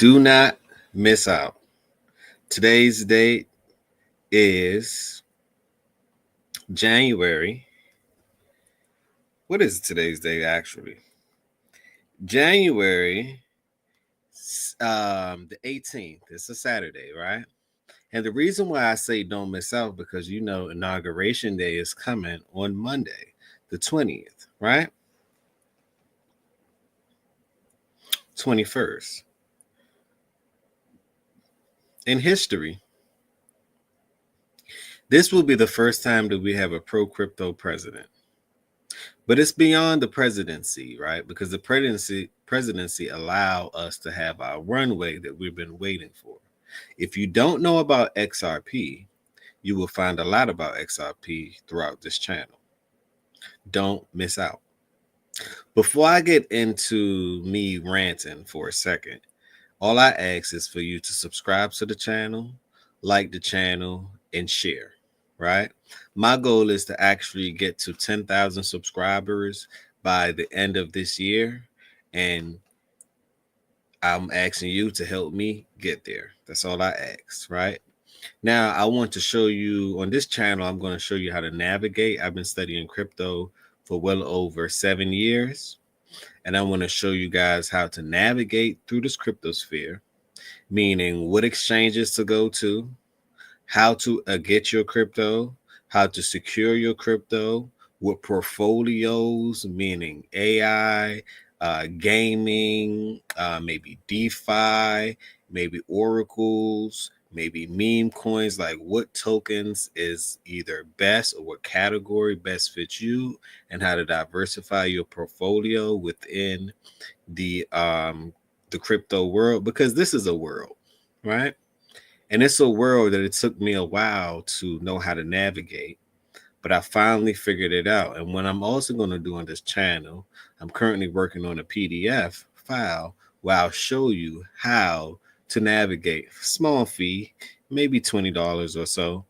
Do not miss out. Today's date is January. What is today's date actually? January the 18th. It's a Saturday, right? And the reason why I say don't miss out because inauguration day is coming on Monday, the 20th, right? 21st. In history, this will be the first time that we have a pro crypto president. But it's beyond the presidency, right? Because the presidency allow us to have our runway that we've been waiting for. If you don't know about XRP, you will find a lot about XRP throughout this channel. Don't miss out. Before I get into me ranting for a second, all I ask is for you to subscribe to the channel, like the channel, and share, right? My goal is to actually get to 10,000 subscribers by the end of this year. And I'm asking you to help me get there. That's all I ask, right? Now, I want to show you on this channel, I'm going to show you how to navigate. I've been studying crypto for well over 7 years. And I want to show you guys how to navigate through this crypto sphere, meaning what exchanges to go to, how to get your crypto, how to secure your crypto, what portfolios, meaning AI, gaming, maybe DeFi, maybe oracles, maybe meme coins, like what tokens is either best or what category best fits you, and how to diversify your portfolio within the crypto world, because this is a world, right? And it's a world that it took me a while to know how to navigate, but I finally figured it out. And what I'm also going to do on this channel, I'm currently working on a PDF file where I'll show you how to navigate. Small fee, maybe $20 or so,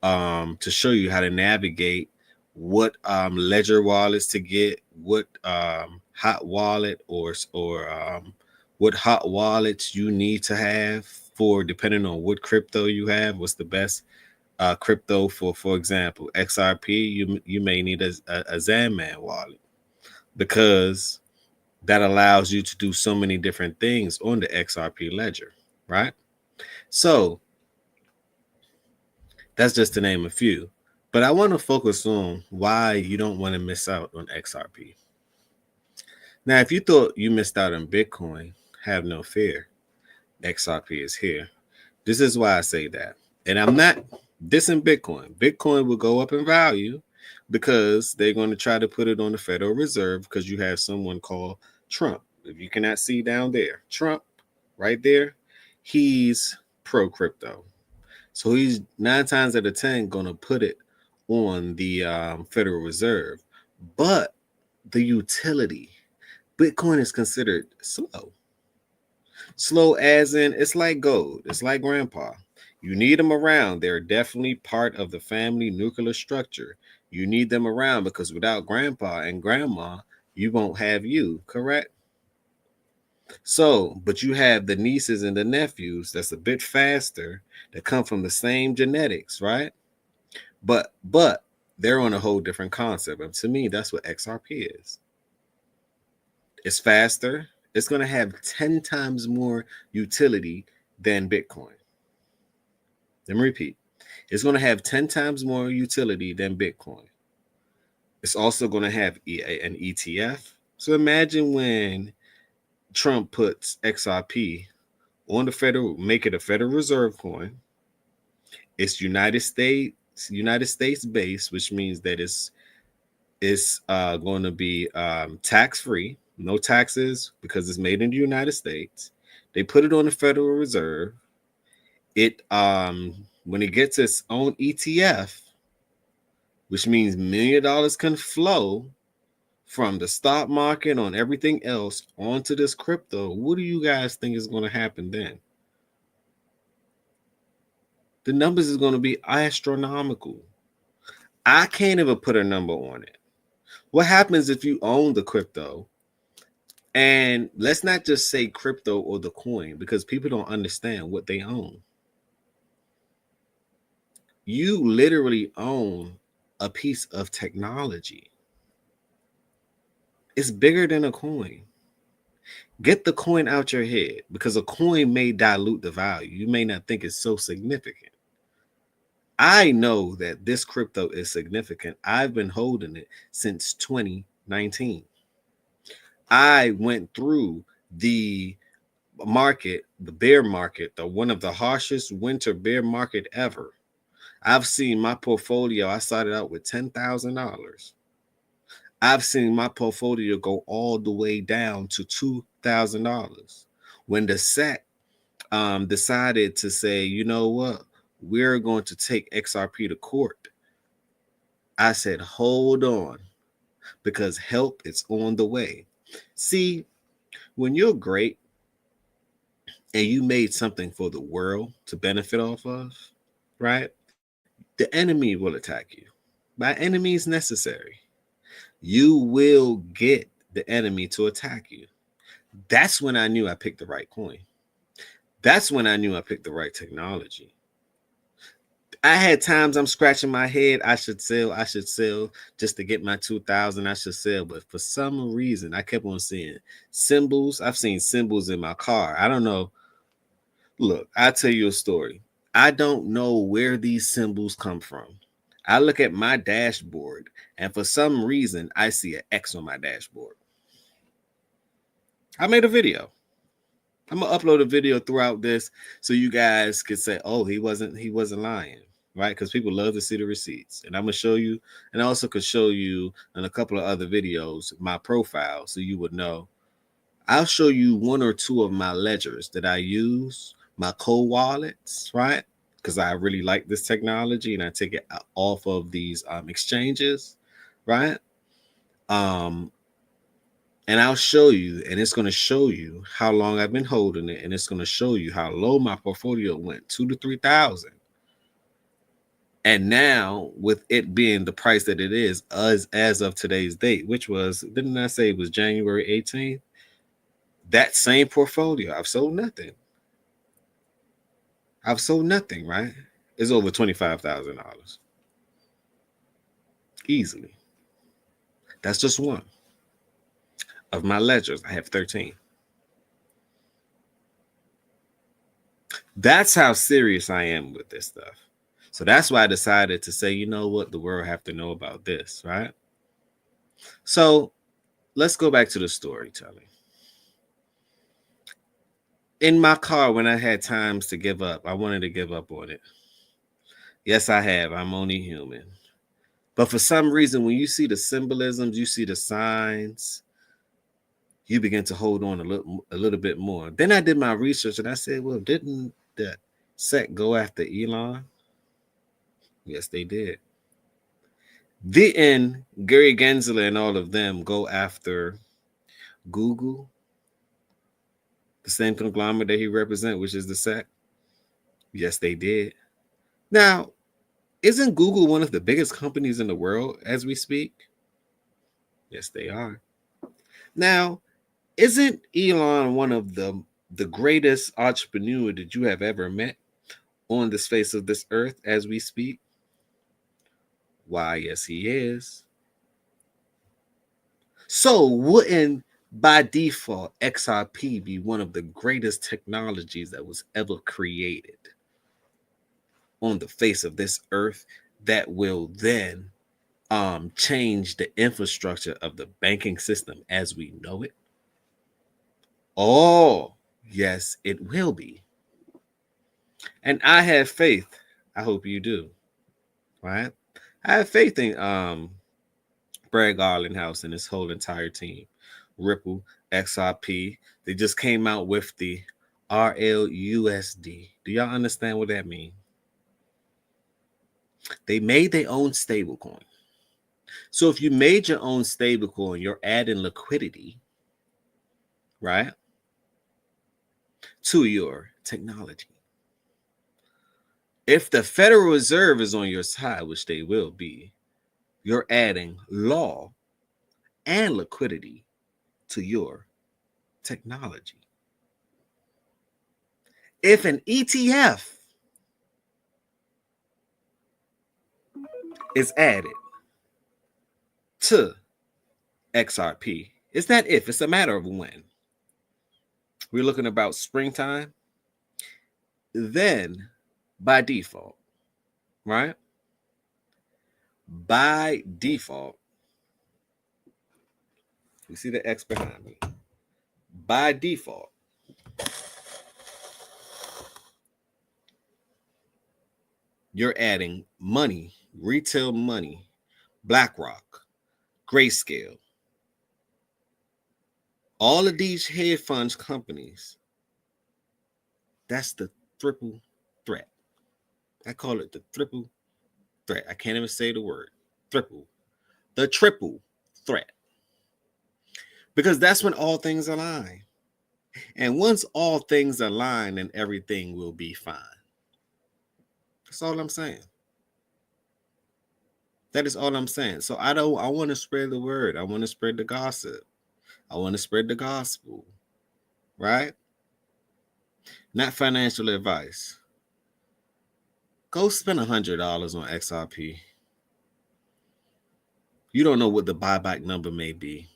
to show you how to navigate what ledger wallets to get, what hot wallet or what hot wallets you need to have for, depending on what crypto you have, what's the best crypto for example, XRP. You may need a Zanman wallet because that allows you to do so many different things on the XRP ledger, right? So that's just to name a few. But I want to focus on why you don't want to miss out on XRP. Now, if you thought you missed out on Bitcoin, have no fear. XRP is here. This is why I say that. And I'm not dissing Bitcoin. Bitcoin will go up in value because they're going to try to put it on the Federal Reserve because you have someone called Trump. If you cannot see down there, Trump right there, he's pro crypto. So he's 9 times out of 10 going to put it on the Federal Reserve. But the utility, Bitcoin is considered slow. Slow as in it's like gold. It's like grandpa. You need them around. They're definitely part of the family nuclear structure. You need them around because without grandpa and grandma, you won't have you, correct? So, but you have the nieces and the nephews that's a bit faster that come from the same genetics, right? But they're on a whole different concept. And to me, that's what XRP is. It's faster. It's going to have 10 times more utility than Bitcoin. Let me repeat. It's going to have 10 times more utility than Bitcoin. It's also going to have an ETF. So imagine when Trump puts XRP on the make it a Federal Reserve coin. It's United States based, which means that it's going to be tax free, no taxes because it's made in the United States. They put it on the Federal Reserve. It when it gets its own ETF, which means $1 million can flow from the stock market on everything else onto this crypto. What do you guys think is going to happen then? The numbers is going to be astronomical. I can't even put a number on it. What happens if you own the crypto And let's not just say crypto or the coin because people don't understand what they own. You literally own a piece of technology. It's bigger than a coin. Get the coin out your head because a coin may dilute the value. You may not think it's so significant. I know that this crypto is significant. I've been holding it since 2019. I went through the market, the bear market, the one of the harshest winter bear market ever. I've seen my portfolio. I started out with $10,000. I've seen my portfolio go all the way down to $2,000. When the SEC decided to say, you know what, we're going to take XRP to court, I said, hold on, because help is on the way. See, when you're great and you made something for the world to benefit off of, right? The enemy will attack you. By enemies necessary, you will get the enemy to attack you. That's when I knew I picked the right coin. That's when I knew I picked the right technology. I had times I'm scratching my head. I should sell just to get my 2,000. I should sell. But for some reason, I kept on seeing symbols. I've seen symbols in my car. I don't know. Look, I'll tell you a story. I don't know where these symbols come from. I look at my dashboard, and for some reason, I see an X on my dashboard. I made a video. I'm gonna upload a video throughout this so you guys could say, "Oh, he wasn't lying," right? Because people love to see the receipts, and I'm gonna show you, and I also could show you in a couple of other videos my profile so you would know. I'll show you one or two of my ledgers that I use, my cold wallets, right? Because I really like this technology and I take it off of these exchanges, right? And I'll show you, and it's going to show you how long I've been holding it, and it's going to show you how low my portfolio went, 2 to 3,000. And now, with it being the price that it is, as of today's date, which was, didn't I say it was January 18th? That same portfolio, I've sold nothing. Right? It's over $25,000 easily. That's just one of my ledgers. I have 13. That's how serious I am with this stuff. So that's why I decided to say, you know what, the world have to know about this, right? So let's go back to the storytelling. In my car, when I had times to give up, I wanted to give up on it. Yes, I have. I'm only human. But for some reason, when you see the symbolisms, you see the signs, you begin to hold on a little bit more. Then I did my research and I said, well, didn't the SEC go after Elon? Yes, they did. Didn't Gary Gensler and all of them go after Google, the same conglomerate that he represents, which is the SEC? Yes, they did. Now, isn't Google one of the biggest companies in the world as we speak? Yes, they are. Now, isn't Elon one of the greatest entrepreneur that you have ever met on the face of this earth as we speak? Why, yes, he is. So wouldn't by default XRP be one of the greatest technologies that was ever created on the face of this earth that will then change the infrastructure of the banking system as we know it? Oh, yes, it will be. And I have faith. I hope you do. Right? I have faith in Brad Garlinghouse and his whole entire team. Ripple, XRP. They just came out with the RLUSD. Do y'all understand what that means? They made their own stablecoin. So if you made your own stablecoin, you're adding liquidity, right, to your technology. If the Federal Reserve is on your side, which they will be, you're adding law and liquidity to your technology. If an ETF is added to XRP, it's not if, it's a matter of when. We're looking about springtime. Then, by default, right? By default, you see the X behind me. By default, you're adding money, retail money, BlackRock, Grayscale, all of these hedge funds companies. That's the triple threat. I call it the triple threat. I can't even say the word triple. The triple threat. Because that's when all things align. And once all things align, then everything will be fine. That's all I'm saying. That is all I'm saying. So I want to spread the word. I want to spread the gossip. I want to spread the gospel. Right? Not financial advice. Go spend $100 on XRP. You don't know what the buyback number may be.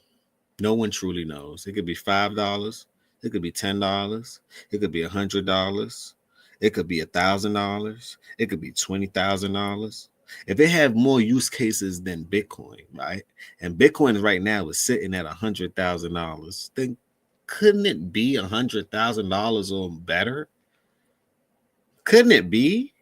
No one truly knows. It could be $5. It could be $10. It could be $100. It could be $1,000. It could be $20,000. If they have more use cases than Bitcoin, right? And Bitcoin right now is sitting at $100,000, then couldn't it be $100,000 or better? Couldn't it be?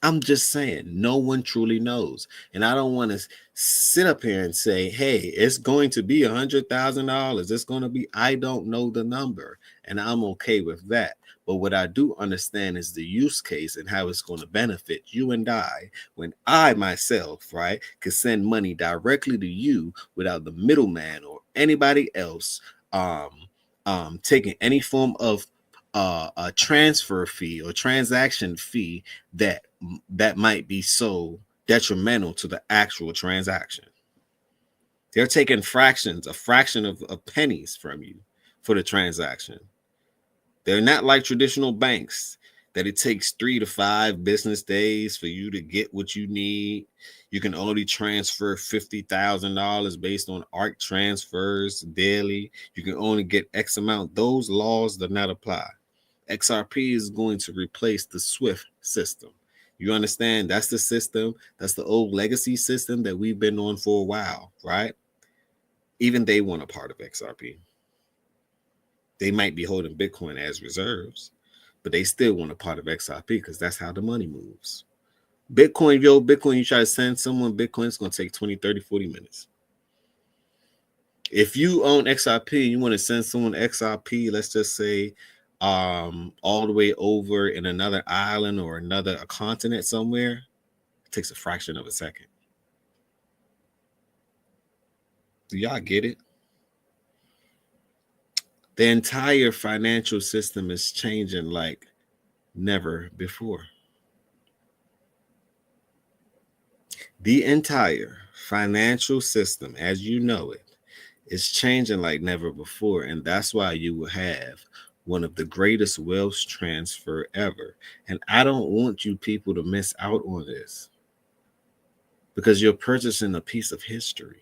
I'm just saying, no one truly knows. And I don't want to sit up here and say, hey, it's going to be $100,000. It's going to be, I don't know the number. And I'm okay with that. But what I do understand is the use case and how it's going to benefit you and I when I myself, right, can send money directly to you without the middleman or anybody else taking any form of a transfer fee or transaction fee that might be so detrimental to the actual transaction. They're taking a fraction of pennies from you for the transaction. They're not like traditional banks that it takes 3 to 5 business days for you to get what you need. You can only transfer $50,000 based on ARC transfers daily. You can only get X amount. Those laws do not apply. XRP is going to replace the SWIFT system. You understand? That's the system. That's the old legacy system that we've been on for a while, right? Even they want a part of XRP. They might be holding Bitcoin as reserves, but they still want a part of XRP because that's how the money moves. Bitcoin, you try to send someone Bitcoin, it's going to take 20, 30, 40 minutes. If you own XRP, you want to send someone XRP, let's just say, all the way over in another island or a continent somewhere, it takes a fraction of a second. Do y'all get it? The entire financial system is changing like never before. The entire financial system, as you know it, is changing like never before. And that's why you will have one of the greatest wealth transfer ever. And I don't want you people to miss out on this because you're purchasing a piece of history.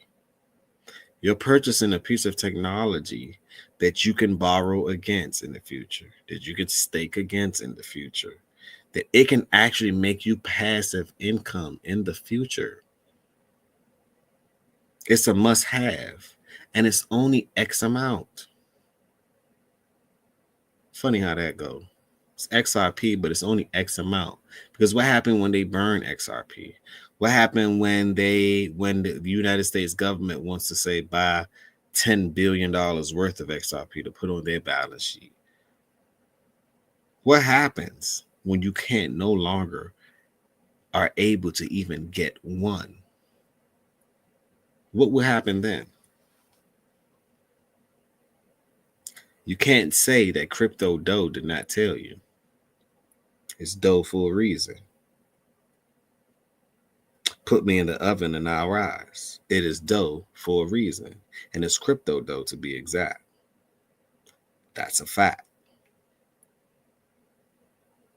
You're purchasing a piece of technology that you can borrow against in the future, that you can stake against in the future, that it can actually make you passive income in the future. It's a must-have, and it's only X amount. Funny how that goes. It's XRP, but it's only X amount. Because what happened when they burn XRP? What happened when the United States government wants to say buy $10 billion worth of XRP to put on their balance sheet? What happens when you can't no longer are able to even get one? What will happen then? You can't say that Crypto Doe did not tell you. It's Doe for a reason. Put me in the oven and I'll rise. It is dough for a reason, and it's crypto dough to be exact. That's a fact.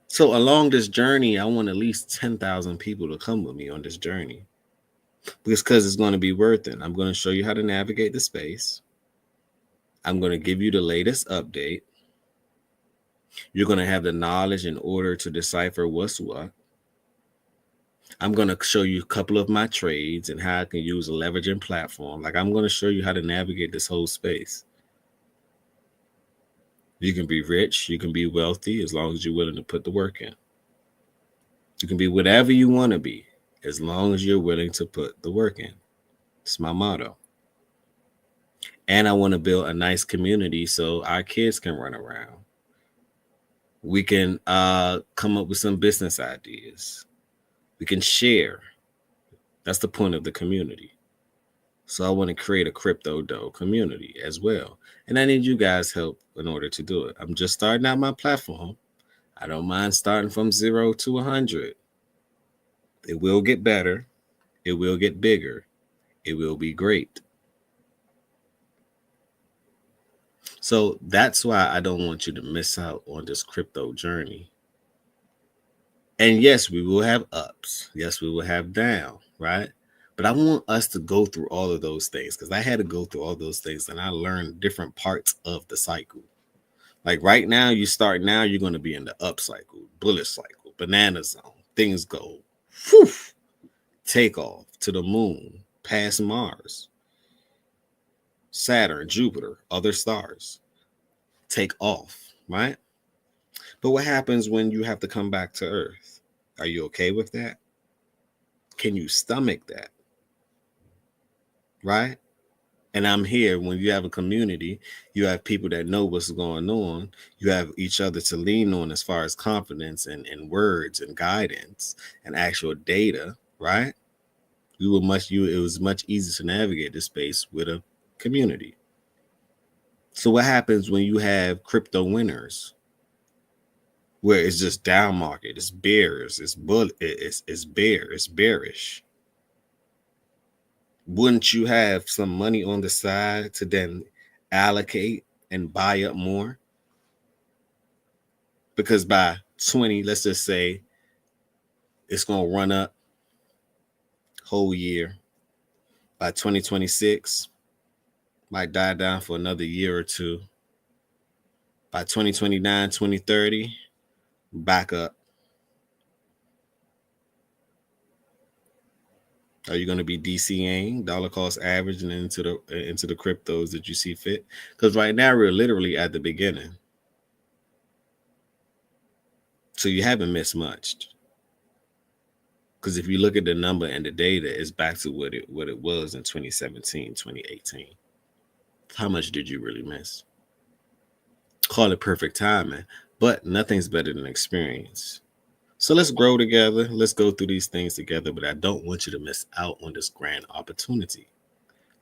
So along this journey, I want at least 10,000 people to come with me on this journey because it's going to be worth it. I'm going to show you how to navigate the space. I'm going to give you the latest update. You're going to have the knowledge in order to decipher what's what. I'm going to show you a couple of my trades and how I can use a leveraging platform. Like, I'm going to show you how to navigate this whole space. You can be rich, you can be wealthy as long as you're willing to put the work in. You can be whatever you want to be as long as you're willing to put the work in. It's my motto. And I want to build a nice community so our kids can run around. We can come up with some business ideas. We can share. That's the point of the community. So I want to create a crypto dough community as well. And I need you guys' help in order to do it. I'm just starting out my platform. I don't mind starting from 0 to 100. It will get better. It will get bigger. It will be great. So that's why I don't want you to miss out on this crypto journey. And yes, we will have ups. Yes, we will have down, right? But I want us to go through all of those things because I had to go through all those things and I learned different parts of the cycle. Like right now, you start now, you're going to be in the up cycle, bullish cycle, banana zone. Things go, whew, take off to the moon, past Mars, Saturn, Jupiter, other stars. Take off, right? But what happens when you have to come back to Earth? Are you okay with that? Can you stomach that? Right? And I'm here when you have a community, you have people that know what's going on. You have each other to lean on as far as confidence and words and guidance and actual data, right? It was much easier to navigate this space with a community. So what happens when you have crypto winners? Where it's just down market, it's bears, it's bearish. Wouldn't you have some money on the side to then allocate and buy up more? Because by 20, let's just say it's going to run up whole year. By 2026, might die down for another year or two. By 2029, 2030, back up. Are you going to be DCing dollar cost average and into the cryptos that you see fit? Because right now we're literally at the beginning, so you haven't missed much. Because if you look at the number and the data, it's back to what it was in 2017, 2018. How much did you really miss? Call it perfect timing, but nothing's better than experience. So let's grow together. Let's go through these things together, but I don't want you to miss out on this grand opportunity.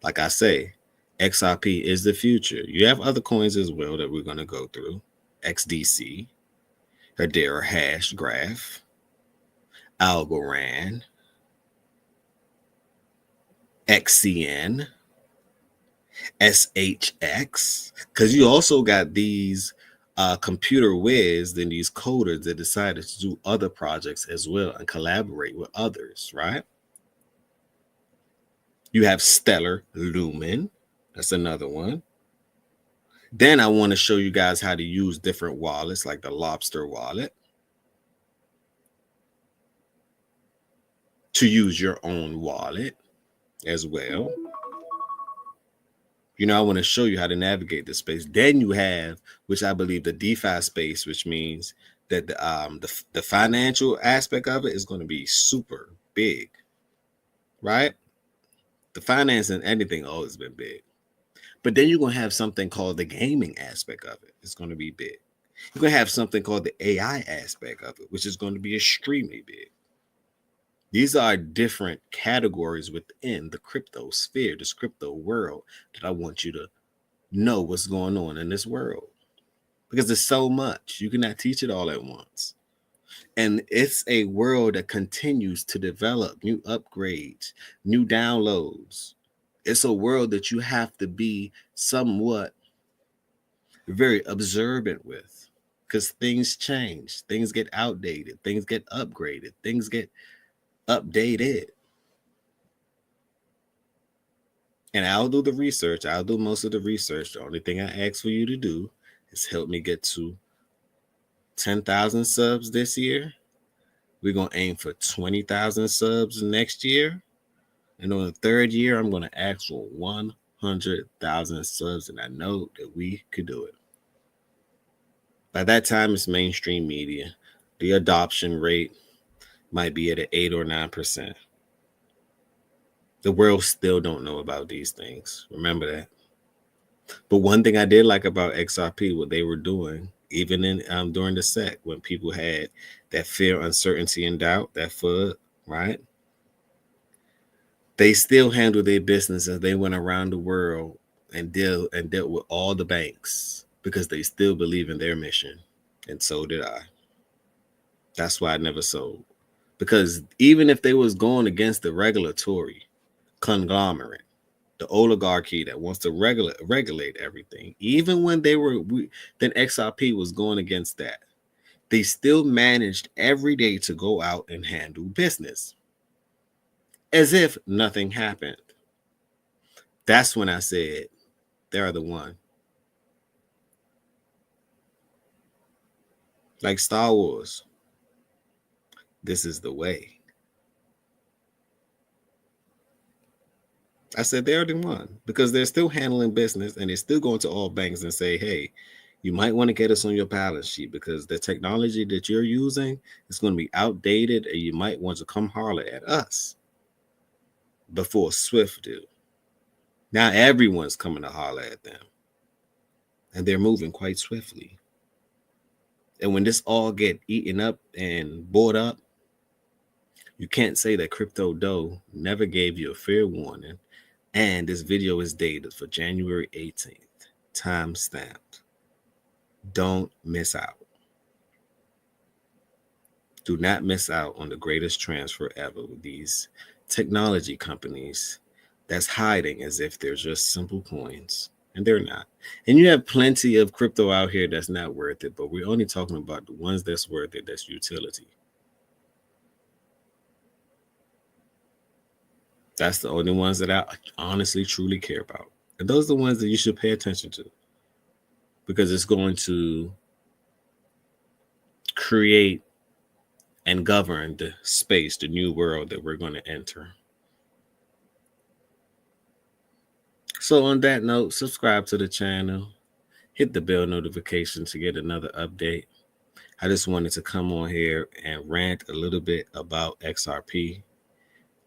Like I say, XRP is the future. You have other coins as well that we're going to go through. XDC, Hedera Hash Graph, Algorand, XCN, SHX, because you also got these computer whiz and these coders that decided to do other projects as well and collaborate with others, right? You have Stellar Lumen. That's another one. Then I want to show you guys how to use different wallets like the Lobster wallet to use your own wallet as well. You know, I want to show you how to navigate this space. Then you have, which I believe, the DeFi space, which means that the financial aspect of it is going to be super big, right? The finance and anything always been big. But then you're going to have something called the gaming aspect of it. It's going to be big. You're going to have something called the AI aspect of it, which is going to be extremely big. These are different categories within the crypto sphere, this crypto world that I want you to know what's going on in this world. Because there's so much. You cannot teach it all at once. And it's a world that continues to develop new upgrades, new downloads. It's a world that you have to be somewhat very observant with, because things change, things get outdated, things get upgraded, things get updated. And I'll do the research. I'll do most of the research. The only thing I ask for you to do is help me get to 10,000 subs this year. We're going to aim for 20,000 subs next year. And on the third year, I'm going to ask for 100,000 subs. And I know that we could do it. By that time, it's mainstream media. The adoption rate might be at an 8 or 9%. The world still don't know about these things. Remember that. But one thing I did like about XRP, what they were doing, even in during the SEC, when people had that fear, uncertainty, and doubt, that FUD, right? They still handled their business as they went around the world and dealt with all the banks because they still believe in their mission. And so did I. That's why I never sold. Because even if they was going against the regulatory conglomerate, the oligarchy that wants to regulate everything, even when then XRP was going against that, they still managed every day to go out and handle business as if nothing happened. That's when I said, they're the one. Like Star Wars, this is the way. I said they're the one because they're still handling business and they're still going to all banks and say, hey, you might want to get us on your balance sheet because the technology that you're using is going to be outdated and you might want to come holler at us before Swift do. Now everyone's coming to holler at them and they're moving quite swiftly. And when this all get eaten up and bought up, you can't say that Crypto Doe never gave you a fair warning. And this video is dated for January 18th, time stamped. Don't miss out. Do not miss out on the greatest transfer ever with these technology companies that's hiding as if they're just simple coins. And they're not. And you have plenty of crypto out here that's not worth it, but we're only talking about the ones that's worth it, that's utility. That's the only ones that I honestly, truly care about. And those are the ones that you should pay attention to because it's going to create and govern the space, the new world that we're going to enter. So on that note, subscribe to the channel, hit the bell notification to get another update. I just wanted to come on here and rant a little bit about XRP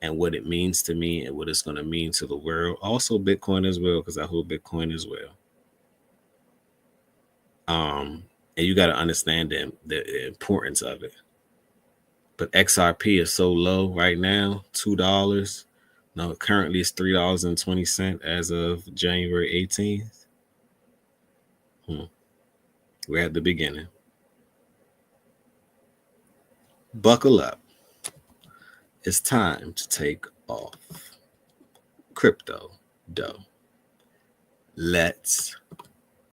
and what it means to me and what it's going to mean to the world. Also Bitcoin as well, because I hold Bitcoin as well. And you got to understand the importance of it. But XRP is so low right now, $2. No, currently it's $3.20 as of January 18th. We're at the beginning. Buckle up. It's time to take off. Crypto Doe. Let's